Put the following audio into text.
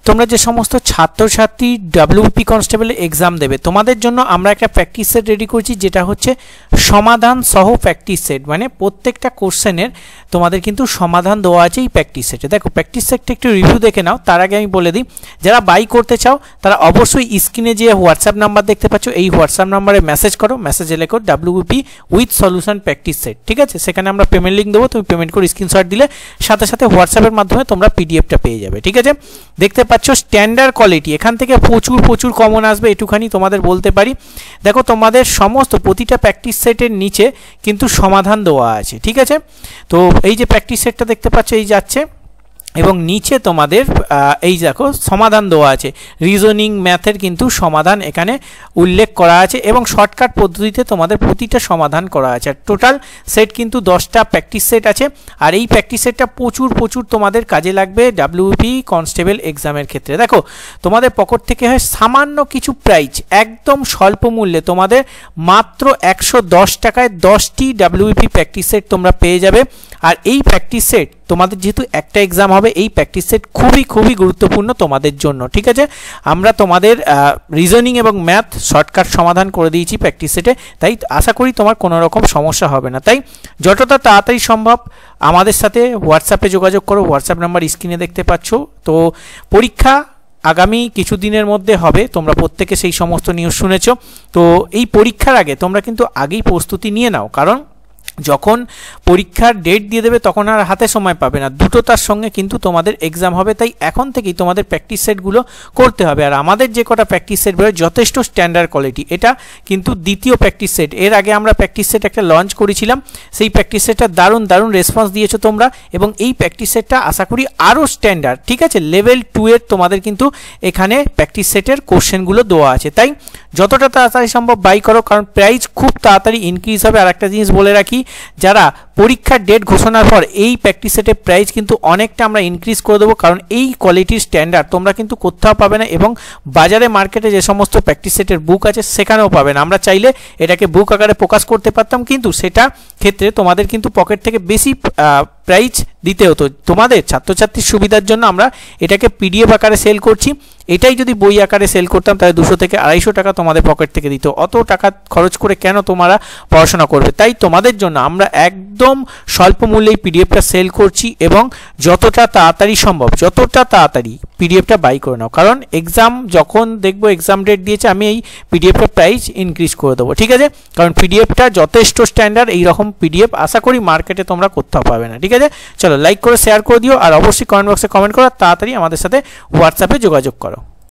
তোমরা যে সমস্ত ছাত্রছাত্রী ডাব্লিউপি কনস্টেবলের এক্সাম দেবে তোমাদের জন্য আমরা একটা প্র্যাকটিস সেট রেডি করছি, যেটা হচ্ছে সমাধান সহ প্র্যাকটিস সেট। মানে প্রত্যেকটা কোশ্চেনের তোমাদের কিন্তু সমাধান দেওয়া আছে এই প্র্যাকটিস সেটে। দেখো প্র্যাকটিস সেটটা একটু রিভিউ দেখে নাও। তার আগে আমি বলে দিই, যারা বাই করতে চাও তারা অবশ্যই স্ক্রিনে যে হোয়াটসঅ্যাপ নাম্বার দেখতে পাচ্ছ এই হোয়াটসঅ্যাপ নাম্বারে মেসেজ করো, মেসেজে লেখো WP with solution practice set, ঠিক আছে? সেখানে আমরা পেমেন্ট লিঙ্ক দেবো, তুমি পেমেন্ট করে স্ক্রিনশট দিলে সাথে সাথে হোয়াটসঅ্যাপের মাধ্যমে তোমরা পিডিএফটা পেয়ে যাবে, ঠিক আছে? দেখতে পাচ্ছ স্ট্যান্ডার্ড কোয়ালিটি, এখান থেকে প্রচুর কমন আসবে, এটুখানি তোমাদের বলতে পারি। দেখো তোমাদের সমস্ত প্রতিটা প্র্যাকটিস সেটের নিচে কিন্তু সমাধান দেওয়া আছে, ঠিক আছে? তো এই যে প্র্যাকটিস সেটটা দেখতে পাচ্ছ এই যাচ্ছে, এবং নিচে তোমাদের এই দেখো সমাধান দেওয়া আছে, রিজনিং ম্যাথের কিন্তু সমাধান এখানে উল্লেখ করা আছে এবং শর্টকাট পদ্ধতিতে তোমাদের প্রতিটা সমাধান করা আছে। আর টোটাল সেট কিন্তু 10টা প্র্যাকটিস সেট আছে। আর এই প্র্যাকটিস সেটটা প্রচুর তোমাদের কাজে লাগবে ডাব্লিউপি কনস্টেবল এক্সামের ক্ষেত্রে। দেখো তোমাদের পকেট থেকে হয় সামান্য কিছু প্রাইজ, একদম স্বল্প মূল্যে তোমাদের মাত্র 110 টাকায় 10টি ডাব্লিউপি প্র্যাকটিস সেট তোমরা পেয়ে যাবে। আর এই প্র্যাকটিস সেট তোমাদের যেহেতু একটা এক্সাম হবে, এই প্র্যাকটিস সেট খুবই গুরুত্বপূর্ণ তোমাদের জন্য, ঠিক আছে? আমরা তোমাদের রিজনিং এবং ম্যাথ শর্টকাট সমাধান করে দিয়েছি প্র্যাকটিস সেটে, তাই আশা করি তোমার কোনো রকম সমস্যা হবে না। তাই যতটা তাড়াতাড়ি সম্ভব আমাদের সাথে হোয়াটসঅ্যাপে যোগাযোগ করো, হোয়াটসঅ্যাপ নাম্বার স্ক্রিনে দেখতে পাচ্ছ। তো পরীক্ষা আগামী কিছুদিনের মধ্যে হবে, তোমরা প্রত্যেকে সেই সমস্ত নিউজ শুনেছ। তো এই পরীক্ষার আগে তোমরা কিন্তু আগেই প্রস্তুতি নিয়ে নাও, কারণ যখন পরীক্ষার ডেট দিয়ে দেবে তখন আর হাতে সময় পাবে না, দুটোটার সঙ্গে কিন্তু তোমাদের এক্সাম হবে। তাই এখন থেকেই তোমাদের প্র্যাকটিস সেটগুলো করতে হবে। আর আমাদের যে কটা প্র্যাকটিস সেট বেরোয় যথেষ্ট স্ট্যান্ডার্ড কোয়ালিটি, এটা কিন্তু দ্বিতীয় প্র্যাকটিস সেট। এর আগে আমরা প্র্যাকটিস সেট একটা লঞ্চ করেছিলাম, সেই প্র্যাকটিস সেটটা দারুণ রেসপন্স দিয়েছো তোমরা, এবং এই প্র্যাকটিস সেটটা আশা করি আরও স্ট্যান্ডার্ড, ঠিক আছে? লেভেল 2 এর তোমাদের কিন্তু এখানে প্র্যাকটিস সেটের কোশ্চেনগুলো দেওয়া আছে। তাই যতটা তাড়াতাড়ি সম্ভব বাই করো, কারণ প্রাইস খুব তাড়াতাড়ি ইনক্রিজ হবে। আর একটা জিনিস বলে রাখি, যারা পরীক্ষার ডেট ঘোষণার পর এই প্র্যাকটিস সেটের প্রাইস কিন্তু অনেকটা আমরা ইনক্রিজ করে দেবো, কারণ এই কোয়ালিটির স্ট্যান্ডার্ড তোমরা কিন্তু কোথাও পাবে না, এবং বাজারে মার্কেটে যে সমস্ত প্র্যাকটিস সেটের বুক আছে সেখানেও পাবে না। আমরা চাইলে এটাকে বুক আকারে প্রকাশ করতে পারতাম, কিন্তু সেটা ক্ষেত্রে তোমাদের কিন্তু পকেট থেকে বেশি প্রাইস দিতে হতো। তোমাদের ছাত্রছাত্রীর সুবিধার জন্য আমরা এটাকে পিডিএফ আকারে সেল করছি। এটাই যদি বই আকারে সেল করতাম তাহলে 200 থেকে 250 টাকা তোমাদের পকেট থেকে দিত। অত টাকা খরচ করে কেন তোমরা পড়াশোনা করবে? তাই তোমাদের জন্য আমরা একদম স্বল্প মূল্যে পিডিএফটা সেল করছি, এবং যতটা তাড়াতাড়ি সম্ভব যতটা তাড়াতাড়ি পিডিএফটা বাই করে নাও, কারণ এক্সাম যখন দেখবো এক্সাম ডেট দিয়েছে আমি এই পিডিএফটার প্রাইস ইনক্রিজ করে দেবো, ঠিক আছে? কারণ পিডিএফটা যথেষ্ট স্ট্যান্ডার্ড, এইরকম পিডিএফ আশা করি মার্কেটে তোমরা কোথাও পাবে না, ঠিক আছে? চলো লাইক করে শেয়ার করে দিও, আর অবশ্যই কমেন্ট বক্সে কমেন্ট করো, তাড়াতাড়ি আমাদের সাথে হোয়াটসঅ্যাপে যোগাযোগ করো।